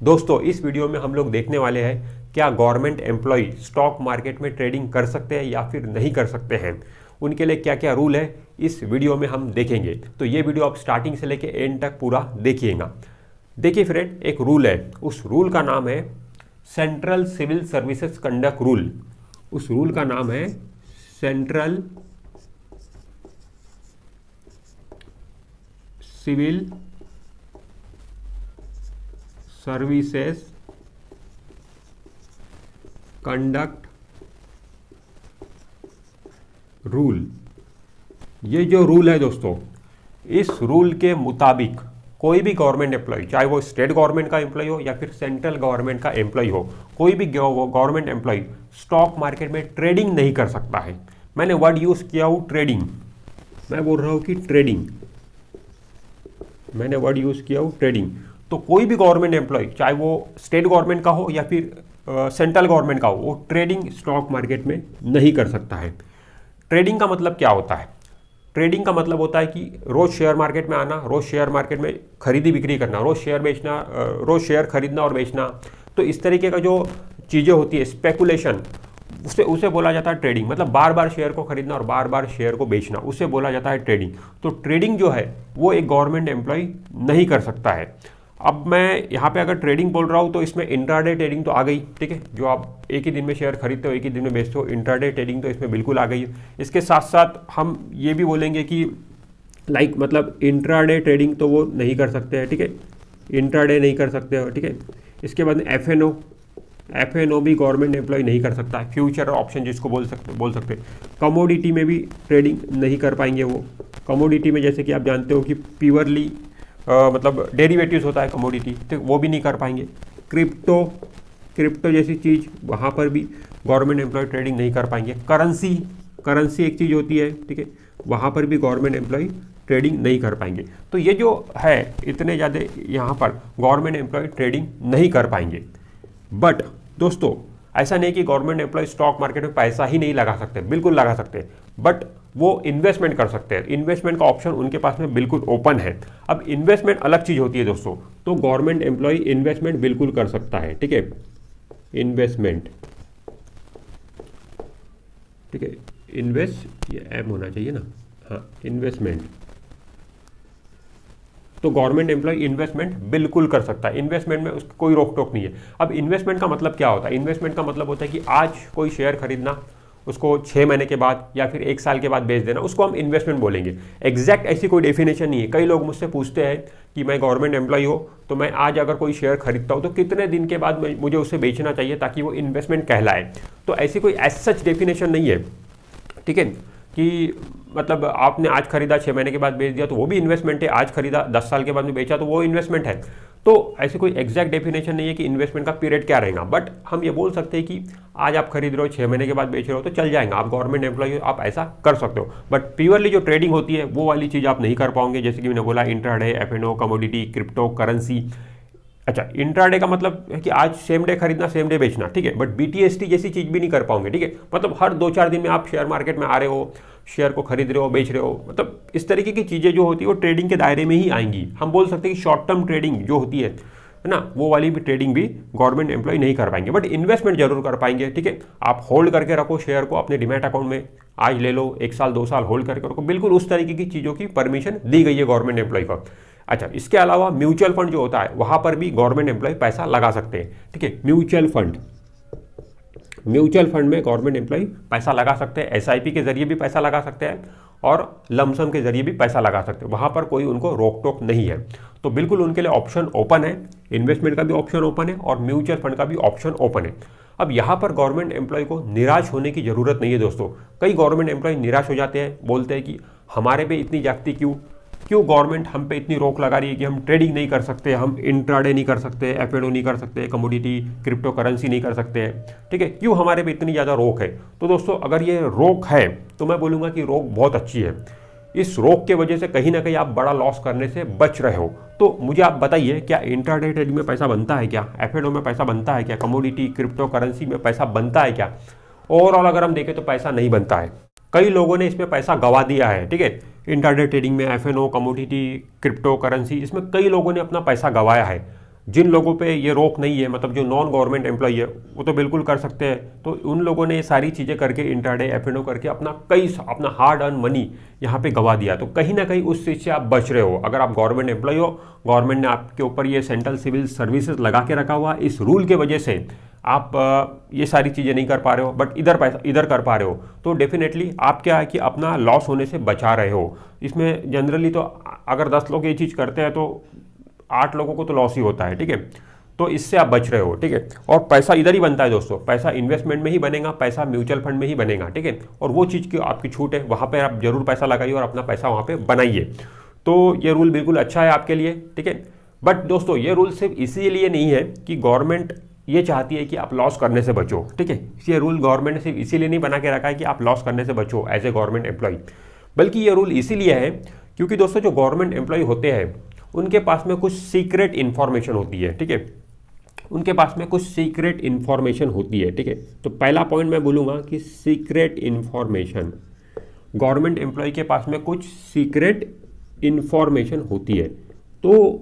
दोस्तों इस वीडियो में हम लोग देखने वाले हैं क्या गवर्नमेंट एम्प्लॉय स्टॉक मार्केट में ट्रेडिंग कर सकते हैं या फिर नहीं कर सकते हैं, उनके लिए क्या क्या रूल है इस वीडियो में हम देखेंगे। तो ये वीडियो आप स्टार्टिंग से लेके एंड तक पूरा देखिएगा। देखिए फ्रेंड, एक रूल है, उस रूल का नाम है central civil services conduct rule. उस रूल का नाम है central civil services conduct rule. ये जो रूल है दोस्तों, इस रूल के मुताबिक कोई भी गवर्नमेंट एम्प्लॉय, चाहे वो स्टेट गवर्नमेंट का एम्प्लॉय हो या फिर सेंट्रल गवर्नमेंट का एम्प्लॉय हो, कोई भी गवर्नमेंट एम्प्लॉय स्टॉक मार्केट में ट्रेडिंग नहीं कर सकता है। मैंने वर्ड यूज किया हूं ट्रेडिंग, मैं बोल रहा हूं कि ट्रेडिंग, मैंने वर्ड यूज किया हूं ट्रेडिंग। तो कोई भी गवर्नमेंट एम्प्लॉय, चाहे वो स्टेट गवर्नमेंट का हो या फिर सेंट्रल गवर्नमेंट का हो, वो ट्रेडिंग स्टॉक मार्केट में नहीं कर सकता है। ट्रेडिंग का मतलब क्या होता है? ट्रेडिंग का मतलब होता है कि रोज शेयर मार्केट में आना, रोज शेयर मार्केट में खरीदी बिक्री करना, रोज शेयर बेचना, रोज शेयर खरीदना और बेचना। तो इस तरीके का जो चीज़ें होती है, स्पेकुलेशन, उसे बोला जाता है ट्रेडिंग। मतलब बार बार शेयर को खरीदना और बार बार शेयर को बेचना, उसे बोला जाता है ट्रेडिंग। तो ट्रेडिंग जो है वो एक गवर्नमेंट एम्प्लॉय नहीं कर सकता है। अब मैं यहाँ पे अगर ट्रेडिंग बोल रहा हूँ तो इसमें इंट्राडे ट्रेडिंग तो आ गई, ठीक है, जो आप एक ही दिन में शेयर खरीदते हो, एक ही दिन में बेचते हो, इंट्राडे ट्रेडिंग तो इसमें बिल्कुल आ गई है। इसके साथ साथ हम ये भी बोलेंगे कि मतलब इंट्राडे ट्रेडिंग तो वो नहीं कर सकते हैं, ठीक है, इंट्राडे नहीं कर सकते हो, ठीक है। इसके बाद एफ.एन.ओ भी गवर्नमेंट एम्प्लॉय नहीं कर सकता है, फ्यूचर ऑप्शन जिसको बोल सकते। कमोडिटी में भी ट्रेडिंग नहीं कर पाएंगे वो। कमोडिटी में जैसे कि आप जानते हो कि प्योरली मतलब डेरिवेटिव्स होता है कमोडिटी, तो वो भी नहीं कर पाएंगे। क्रिप्टो जैसी चीज़, वहाँ पर भी गवर्नमेंट एम्प्लॉय ट्रेडिंग नहीं कर पाएंगे। करेंसी एक चीज़ होती है, ठीक है, वहाँ पर भी गवर्नमेंट एम्प्लॉय ट्रेडिंग नहीं कर पाएंगे। तो ये जो है, इतने ज़्यादा यहाँ पर गवर्नमेंट एम्प्लॉय ट्रेडिंग नहीं कर पाएंगे। बट दोस्तों ऐसा नहीं कि गवर्नमेंट एम्प्लॉय स्टॉक मार्केट में पैसा ही नहीं लगा सकते, बिल्कुल लगा सकते हैं, बट वो इन्वेस्टमेंट कर सकते हैं। इन्वेस्टमेंट का ऑप्शन उनके पास में बिल्कुल ओपन है। अब इन्वेस्टमेंट अलग चीज़ होती है दोस्तों, तो गवर्नमेंट एम्प्लॉय इन्वेस्टमेंट बिल्कुल कर सकता है, ठीक है, इन्वेस्टमेंट, ठीक है, इन्वेस्ट, ये एम होना चाहिए ना, हाँ, इन्वेस्टमेंट। तो गवर्नमेंट एम्प्लॉय इन्वेस्टमेंट बिल्कुल कर सकता है, इन्वेस्टमेंट में उसकी कोई रोक टोक नहीं है। अब इन्वेस्टमेंट का मतलब क्या होता है? इन्वेस्टमेंट का मतलब होता है कि आज कोई शेयर खरीदना, उसको 6 महीने के बाद या फिर 1 साल के बाद बेच देना, उसको हम इन्वेस्टमेंट बोलेंगे। एग्जैक्ट ऐसी कोई डेफिनेशन नहीं है। कई लोग मुझसे पूछते हैं कि मैं गवर्नमेंट एम्प्लॉय हो, तो मैं आज अगर कोई शेयर खरीदता हूँ तो कितने दिन के बाद मुझे उसे बेचना चाहिए ताकि वो इन्वेस्टमेंट कहलाए। तो ऐसी कोई एज सच डेफिनेशन नहीं है, ठीक है, कि मतलब आपने आज खरीदा 6 महीने के बाद बेच दिया तो वो भी इन्वेस्टमेंट है, आज खरीदा 10 साल के बाद में बेचा तो वो इन्वेस्टमेंट है। तो ऐसी कोई एग्जैक्ट डेफिनेशन नहीं है कि इन्वेस्टमेंट का पीरियड क्या रहेगा। बट हम ये बोल सकते हैं कि आज आप खरीद रहे हो, 6 महीने के बाद बेच रहे हो तो चल जाएगा, आप गवर्नमेंट एम्प्लॉय हो, आप ऐसा कर सकते हो। बट प्योरली जो ट्रेडिंग होती है वो वाली चीज़ आप नहीं कर पाओगे, जैसे कि मैंने बोला इंट्राडे, एफ.एन.ओ, कमोडिटी, क्रिप्टो करेंसी। अच्छा, इंट्राडे का मतलब है कि आज सेम डे खरीदना, सेम डे बेचना, ठीक है, बट बीटीएसटी जैसी चीज़ भी नहीं कर पाओगे, ठीक है। मतलब हर 2-4 दिन में आप शेयर मार्केट में आ रहे हो, शेयर को खरीद रहे हो, बेच रहे हो, मतलब इस तरीके की चीज़ें जो होती है वो ट्रेडिंग के दायरे में ही आएंगी। हम बोल सकते हैं कि शॉर्ट टर्म ट्रेडिंग जो होती है ना, वो वाली भी ट्रेडिंग भी गवर्नमेंट एम्प्लॉय नहीं कर पाएंगे, बट इन्वेस्टमेंट जरूर कर पाएंगे, ठीक है। आप होल्ड करके रखो शेयर को अपने डीमैट अकाउंट में, आज ले लो, 1 साल 2 साल होल्ड करके रखो, बिल्कुल उस तरीके की चीज़ों की परमिशन दी गई है गवर्नमेंट एम्प्लॉय को। अच्छा, इसके अलावा म्यूचुअल फंड जो होता है वहाँ पर भी गवर्नमेंट एम्प्लॉय पैसा लगा सकते हैं, ठीक है। म्यूचुअल फंड में गवर्नमेंट एम्प्लॉय पैसा लगा सकते हैं, एसआईपी के जरिए भी पैसा लगा सकते हैं और लमसम के जरिए भी पैसा लगा सकते हैं, वहाँ पर कोई उनको रोक टोक नहीं है। तो बिल्कुल उनके लिए ऑप्शन ओपन है, इन्वेस्टमेंट का भी ऑप्शन ओपन है और म्यूचुअल फंड का भी ऑप्शन ओपन है। अब यहाँ पर गवर्नमेंट एम्प्लॉय को निराश होने की जरूरत नहीं है दोस्तों। कई गवर्नमेंट एम्प्लॉय निराश हो जाते हैं, बोलते हैं कि हमारे पे इतनी जागती क्यों गवर्नमेंट हम पे इतनी रोक लगा रही है कि हम ट्रेडिंग नहीं कर सकते, हम इंट्राडे नहीं कर सकते, एफ.एन.ओ नहीं कर सकते, कमोडिटी क्रिप्टो करेंसी नहीं कर सकते हैं, ठीक है, क्यों हमारे पे इतनी ज़्यादा रोक है? तो दोस्तों अगर ये रोक है तो मैं बोलूँगा कि रोक बहुत अच्छी है। इस रोक के वजह से कहीं ना कहीं आप बड़ा लॉस करने से बच रहे हो। तो मुझे आप बताइए, क्या इंट्राडे ट्रेडिंग में पैसा बनता है क्या? एफ.एन.ओ में पैसा बनता है क्या? कमोडिटी क्रिप्टो करेंसी में पैसा बनता है क्या? ओवरऑल अगर हम देखें तो पैसा नहीं बनता है। कई लोगों ने इसमें पैसा गंवा दिया है, ठीक है, इंट्राडे ट्रेडिंग में, एफ.एन.ओ, कमोडिटी, क्रिप्टो करेंसी, इसमें कई लोगों ने अपना पैसा गंवाया है। जिन लोगों पे ये रोक नहीं है, मतलब जो नॉन गवर्नमेंट एम्प्लॉय है वो तो बिल्कुल कर सकते हैं। तो उन लोगों ने ये सारी चीज़ें करके इंट्राडे F&O करके अपना हार्ड अर्न मनी यहाँ पे गवा दिया। तो कहीं ना कहीं उस चीज़ से आप बच रहे हो। अगर आप गवर्नमेंट एम्प्लॉय हो, गवर्नमेंट ने आपके ऊपर ये सेंट्रल सिविल सर्विसेज लगा के रखा हुआ, इस रूल के वजह से आप ये सारी चीज़ें नहीं कर पा रहे हो, बट इधर कर पा रहे हो, तो डेफिनेटली आप क्या है कि अपना लॉस होने से बचा रहे हो। इसमें जनरली तो अगर 10 लोग ये चीज़ करते हैं तो 8 लोगों को तो लॉस ही होता है, ठीक है। तो इससे आप बच रहे हो, ठीक है। और पैसा इधर ही बनता है दोस्तों, पैसा इन्वेस्टमेंट में ही बनेगा, पैसा म्यूचुअल फंड में ही बनेगा, ठीक है। और वो चीज़ की आपकी छूट है, वहाँ पर आप जरूर पैसा लगाइए और अपना पैसा वहाँ पर बनाइए। तो ये रूल बिल्कुल अच्छा है आपके लिए, ठीक है। बट दोस्तों ये रूल सिर्फ इसीलिए नहीं है कि गवर्नमेंट ये चाहती है कि आप लॉस करने से बचो, ठीक है। ये रूल गवर्नमेंट ने सिर्फ इसीलिए नहीं बना के रखा है कि आप लॉस करने से बचो एज ए गवर्नमेंट एम्प्लॉय, बल्कि ये रूल इसीलिए है क्योंकि दोस्तों जो गवर्नमेंट एम्प्लॉय होते हैं उनके पास में कुछ सीक्रेट इन्फॉर्मेशन होती है, ठीक है। उनके पास में कुछ सीक्रेट इन्फॉर्मेशन होती है, ठीक है। तो पहला पॉइंट मैं बोलूँगा कि सीक्रेट इन्फॉर्मेशन, गवर्नमेंट एम्प्लॉय के पास में कुछ सीक्रेट इन्फॉर्मेशन होती है। तो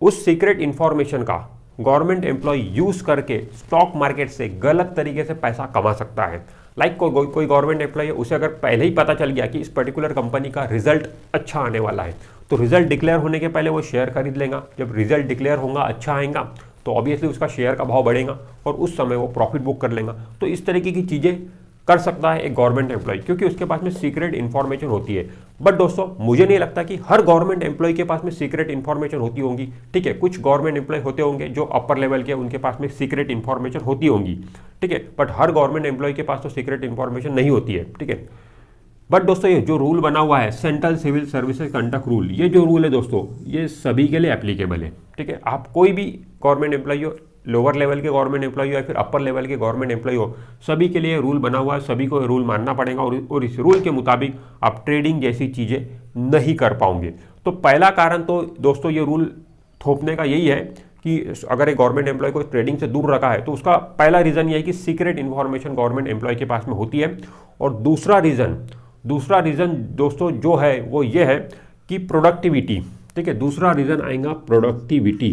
उस सीक्रेट इन्फॉर्मेशन का गवर्नमेंट एम्प्लॉय यूज करके स्टॉक मार्केट से गलत तरीके से पैसा कमा सकता है। लाइक कोई गवर्नमेंट एम्प्लॉय है, उसे अगर पहले ही पता चल गया कि इस पर्टिकुलर कंपनी का रिजल्ट अच्छा आने वाला है, तो रिजल्ट डिक्लेयर होने के पहले वो शेयर खरीद लेगा। जब रिजल्ट डिक्लेयर होगा, अच्छा आएगा, तो ऑब्वियसली उसका शेयर का भाव बढ़ेगा और उस समय वो प्रॉफिट बुक कर लेगा। तो इस तरीके की चीज़ें कर सकता है एक गवर्नमेंट एम्प्लॉय, क्योंकि उसके पास में सीक्रेट इन्फॉर्मेशन होती है। बट दोस्तों मुझे नहीं लगता कि हर गवर्नमेंट एम्प्लॉय के पास में सीक्रेट इन्फॉर्मेशन होती होंगी, ठीक है। कुछ गवर्नमेंट एम्प्लॉय होते होंगे जो अपर लेवल के, उनके पास में सीक्रेट इन्फॉर्मेशन होती होंगी, ठीक है। बट हर गवर्नमेंट एम्प्लॉय के पास तो सीक्रेट इन्फॉर्मेशन नहीं होती है, ठीक है। बट दोस्तों ये जो रूल बना हुआ है central civil services conduct rule, ये जो रूल है दोस्तों ये सभी के लिए एप्लीकेबल है, ठीक है। आप कोई भी गवर्नमेंट एम्प्लॉय हो, लोअर लेवल के गवर्नमेंट एम्प्लॉय हो या फिर अपर लेवल के गवर्नमेंट एम्प्लॉय हो, सभी के लिए रूल बना हुआ है, सभी को रूल मानना पड़ेगा और इस रूल के मुताबिक आप ट्रेडिंग जैसी चीज़ें नहीं कर पाओगे। तो पहला कारण तो दोस्तों ये रूल थोपने का यही है कि अगर एक गवर्नमेंट एम्प्लॉय को ट्रेडिंग से दूर रखा है तो उसका पहला रीज़न ये है कि सीक्रेट इन्फॉर्मेशन गवर्नमेंट एम्प्लॉय के पास में होती है। और दूसरा रीज़न दोस्तों जो है वो ये है कि प्रोडक्टिविटी, ठीक है। दूसरा रीज़न आएगा प्रोडक्टिविटी।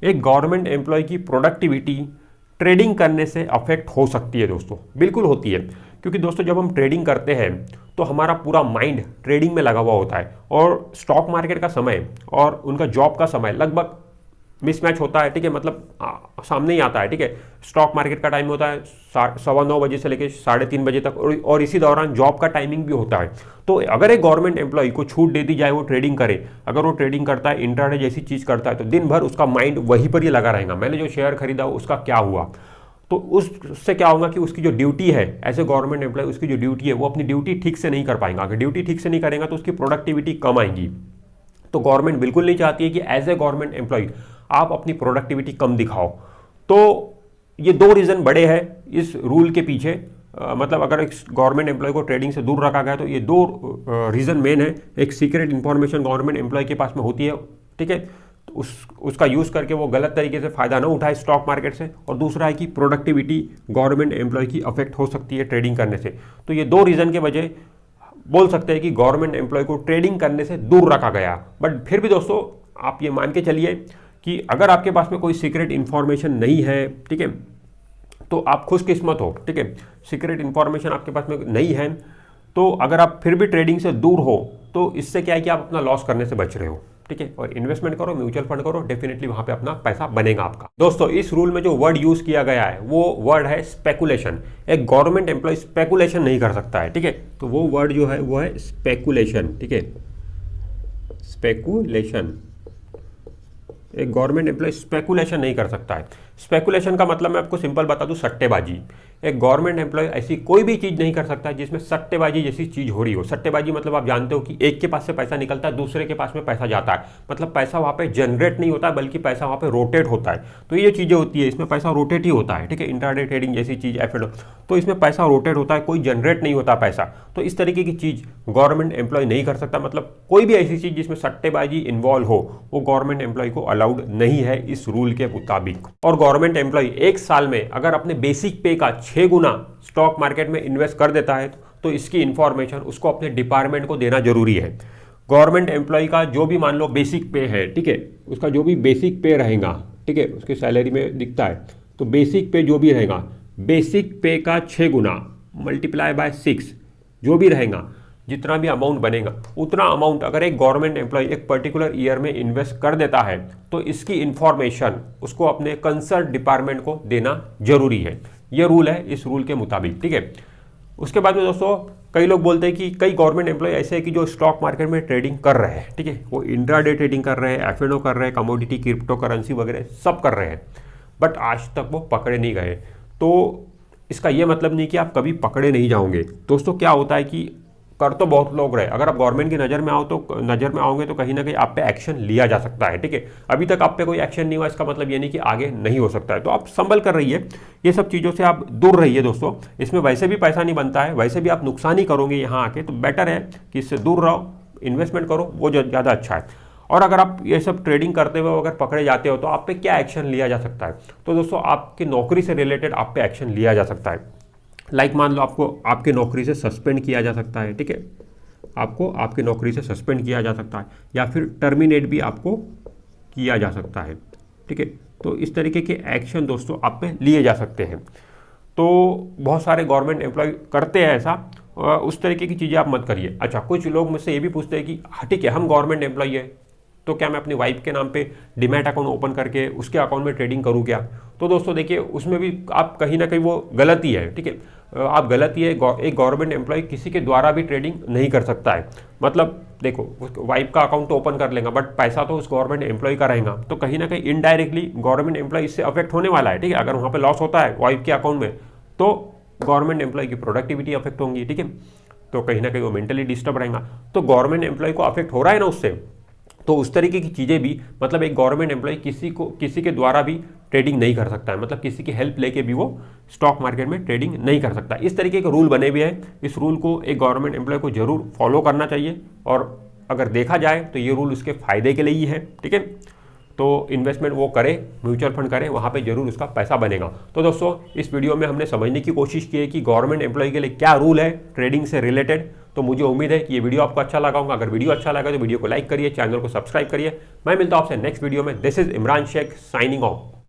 एक गवर्नमेंट एम्प्लॉय की प्रोडक्टिविटी ट्रेडिंग करने से अफेक्ट हो सकती है दोस्तों, बिल्कुल होती है। क्योंकि दोस्तों जब हम ट्रेडिंग करते हैं तो हमारा पूरा माइंड ट्रेडिंग में लगा हुआ होता है और स्टॉक मार्केट का समय और उनका जॉब का समय लगभग मिसमैच होता है, ठीक है। मतलब सामने ही आता है, ठीक है। स्टॉक मार्केट का टाइम होता है 9:15 बजे से लेकर 3:30 बजे तक और इसी दौरान जॉब का टाइमिंग भी होता है। तो अगर एक गवर्नमेंट एम्प्लॉय को छूट दे दी जाए वो ट्रेडिंग करे, अगर वो ट्रेडिंग करता है, इंट्राडे जैसी चीज़ करता है, तो दिन भर उसका माइंड वहीं पर ही लगा रहेगा, मैंने जो शेयर खरीदा उसका क्या हुआ। तो उससे क्या होगा कि उसकी जो ड्यूटी है एज ए गवर्नमेंट एम्प्लॉय, उसकी जो ड्यूटी है वो अपनी ड्यूटी ठीक से नहीं कर पाएगा। अगर ड्यूटी ठीक से नहीं करेगा तो उसकी प्रोडक्टिविटी कम आएगी। तो गवर्नमेंट बिल्कुल नहीं चाहती है कि एज ए गवर्नमेंट एम्प्लॉय आप अपनी प्रोडक्टिविटी कम दिखाओ। तो ये 2 रीज़न बड़े हैं इस रूल के पीछे। मतलब अगर एक गवर्नमेंट एम्प्लॉय को ट्रेडिंग से दूर रखा गया तो ये 2 रीज़न मेन है। एक सीक्रेट इन्फॉर्मेशन गवर्नमेंट एम्प्लॉय के पास में होती है, ठीक है, तो उसका यूज़ करके वो गलत तरीके से फ़ायदा ना उठाए स्टॉक मार्केट से। और दूसरा है कि प्रोडक्टिविटी गवर्नमेंट एम्प्लॉय की अफेक्ट हो सकती है ट्रेडिंग करने से। तो ये 2 रीज़न के वजह बोल सकते हैं कि गवर्नमेंट एम्प्लॉय को ट्रेडिंग करने से दूर रखा गया। बट फिर भी दोस्तों आप ये मान के चलिए कि अगर आपके पास में कोई सीक्रेट इन्फॉर्मेशन नहीं है, ठीक है, तो आप खुशकिस्मत हो, ठीक है। सीक्रेट इन्फॉर्मेशन आपके पास में नहीं है तो अगर आप फिर भी ट्रेडिंग से दूर हो तो इससे क्या है कि आप अपना लॉस करने से बच रहे हो, ठीक है। और इन्वेस्टमेंट करो, म्यूचुअल फंड करो, डेफिनेटली वहां पे अपना पैसा बनेगा आपका। दोस्तों इस रूल में जो वर्ड यूज किया गया है वो वर्ड है स्पेकुलेशन। एक गवर्नमेंट एम्प्लॉय स्पेकुलेशन नहीं कर सकता है, ठीक है। तो वो वर्ड जो है वो है स्पेकुलेशन, ठीक है, स्पेकुलेशन। एक गवर्नमेंट एम्प्लॉय स्पेकुलेशन नहीं कर सकता है। स्पेकुलेशन का मतलब मैं आपको सिंपल बता दूं, सट्टेबाजी। एक गवर्नमेंट एम्प्लॉय ऐसी कोई भी चीज़ नहीं कर सकता जिसमें सट्टेबाजी जैसी चीज़ हो रही हो। सट्टेबाजी मतलब आप जानते हो कि एक के पास से पैसा निकलता है, दूसरे के पास में पैसा जाता है, मतलब पैसा वहाँ पे जनरेट नहीं होता है बल्कि पैसा वहाँ पे रोटेट होता है। तो ये चीज़ें होती है, इसमें पैसा रोटेट ही होता है, ठीक है। इंट्राडे ट्रेडिंग जैसी चीज़ F&O, तो इसमें पैसा रोटेट होता है, कोई जनरेट नहीं होता पैसा। तो इस तरीके की चीज़ गवर्नमेंट एम्प्लॉय नहीं कर सकता। मतलब कोई भी ऐसी चीज़ जिसमें सट्टेबाजी इन्वॉल्व हो वो गवर्नमेंट एम्प्लॉय को अलाउड नहीं है इस रूल के मुताबिक। और गवर्नमेंट एम्प्लॉय एक साल में अगर अपने बेसिक पे का 6 गुना स्टॉक मार्केट में इन्वेस्ट कर देता है तो इसकी इंफॉर्मेशन उसको अपने डिपार्टमेंट को देना जरूरी है। गवर्नमेंट एम्प्लॉय का जो भी मान लो बेसिक पे है, ठीक है, उसका जो भी बेसिक पे रहेगा, ठीक है, उसकी सैलरी में दिखता है, तो बेसिक पे जो भी रहेगा, बेसिक पे का 6 गुना मल्टीप्लाई बाय 6 जो भी रहेगा, जितना भी अमाउंट बनेगा, उतना अमाउंट अगर एक गवर्नमेंट एम्प्लॉय एक पर्टिकुलर ईयर में इन्वेस्ट कर देता है तो इसकी इंफॉर्मेशन उसको अपने कंसर्न डिपार्टमेंट को देना जरूरी है। ये रूल है, इस रूल के मुताबिक, ठीक है। उसके बाद में दोस्तों कई लोग बोलते हैं कि कई गवर्नमेंट एम्प्लॉय ऐसे हैं कि जो स्टॉक मार्केट में ट्रेडिंग कर रहे हैं, ठीक है, वो इंट्राडे ट्रेडिंग कर रहे हैं, एफ&ओ कर रहे हैं, कमोडिटी, क्रिप्टो करेंसी वगैरह सब कर रहे हैं, बट आज तक वो पकड़े नहीं गए। तो इसका ये मतलब नहीं कि आप कभी पकड़े नहीं जाओगे। दोस्तों क्या होता है कि कर तो बहुत लोग रहे, अगर आप गवर्नमेंट की नज़र में आओगे तो कहीं ना कहीं आप पे एक्शन लिया जा सकता है, ठीक है। अभी तक आप पे कोई एक्शन नहीं हुआ, इसका मतलब ये नहीं कि आगे नहीं हो सकता है। तो आप संभल कर रहिए, ये सब चीज़ों से आप दूर रहिए दोस्तों। इसमें वैसे भी पैसा नहीं बनता है, वैसे भी आप नुकसान ही करोगे यहाँ आके, तो बेटर है कि इससे दूर रहो, इन्वेस्टमेंट करो, वो ज़्यादा अच्छा है। और अगर आप ये सब ट्रेडिंग करते हुए अगर पकड़े जाते हो तो आप पे क्या एक्शन लिया जा सकता है? तो दोस्तों आपकी नौकरी से रिलेटेड आप पे एक्शन लिया जा सकता है। लाइक मान लो आपको आपकी नौकरी से सस्पेंड किया जा सकता है, ठीक है, आपको आपकी नौकरी से सस्पेंड किया जा सकता है, या फिर टर्मिनेट भी आपको किया जा सकता है, ठीक है। तो इस तरीके के एक्शन दोस्तों आप पे लिए जा सकते हैं। तो बहुत सारे गवर्नमेंट एम्प्लॉय करते हैं ऐसा, उस तरीके की चीज़ें आप मत करिए। अच्छा, कुछ लोग मुझसे ये भी पूछते हैं कि ठीक है हम गवर्नमेंट एम्प्लॉय है, तो क्या मैं अपनी वाइफ के नाम पे डीमैट अकाउंट ओपन करके उसके अकाउंट में ट्रेडिंग करूं क्या? तो दोस्तों देखिए, उसमें भी आप कहीं ना कहीं वो गलती है, ठीक है, आप गलती है। एक गवर्नमेंट एम्प्लॉय किसी के द्वारा भी ट्रेडिंग नहीं कर सकता है। मतलब देखो, वाइफ का अकाउंट तो ओपन कर लेगा, बट पैसा तो उस गवर्नमेंट एम्प्लॉय का रहेगा, तो कहीं ना कहीं इनडायरेक्टली गवर्नमेंट एम्प्लॉय इससे अफेक्ट होने वाला है, ठीक है। अगर वहाँ पर लॉस होता है वाइफ के अकाउंट में, तो गवर्नमेंट एम्प्लॉय की प्रोडक्टिविटी अफेक्ट होंगी, ठीक है, तो कहीं ना कहीं वो मेंटली डिस्टर्ब रहेगा। तो गवर्नमेंट एम्प्लॉय को अफेक्ट हो रहा है ना उससे, तो उस तरीके की चीज़ें भी, मतलब एक गवर्नमेंट एम्प्लॉय किसी के द्वारा भी ट्रेडिंग नहीं कर सकता है, मतलब किसी की हेल्प लेके भी वो स्टॉक मार्केट में ट्रेडिंग नहीं कर सकता। इस तरीके के रूल बने हुए हैं, इस रूल को एक गवर्नमेंट एम्प्लॉय को जरूर फॉलो करना चाहिए, और अगर देखा जाए तो ये रूल उसके फायदे के लिए ही है, ठीक है। तो इन्वेस्टमेंट वो करे, म्यूचुअल फंड करे, वहाँ पे जरूर उसका पैसा बनेगा। तो दोस्तों इस वीडियो में हमने समझने की कोशिश की है कि गवर्नमेंट एम्प्लॉय के लिए क्या रूल है ट्रेडिंग से रिलेटेड। तो मुझे उम्मीद है कि ये वीडियो आपको अच्छा लगा होगा। अगर वीडियो अच्छा लगा तो वीडियो को लाइक करिए, चैनल को सब्सक्राइब करिए। मैं मिलता हूं आपसे नेक्स्ट वीडियो में। This is Imran Shaikh signing of.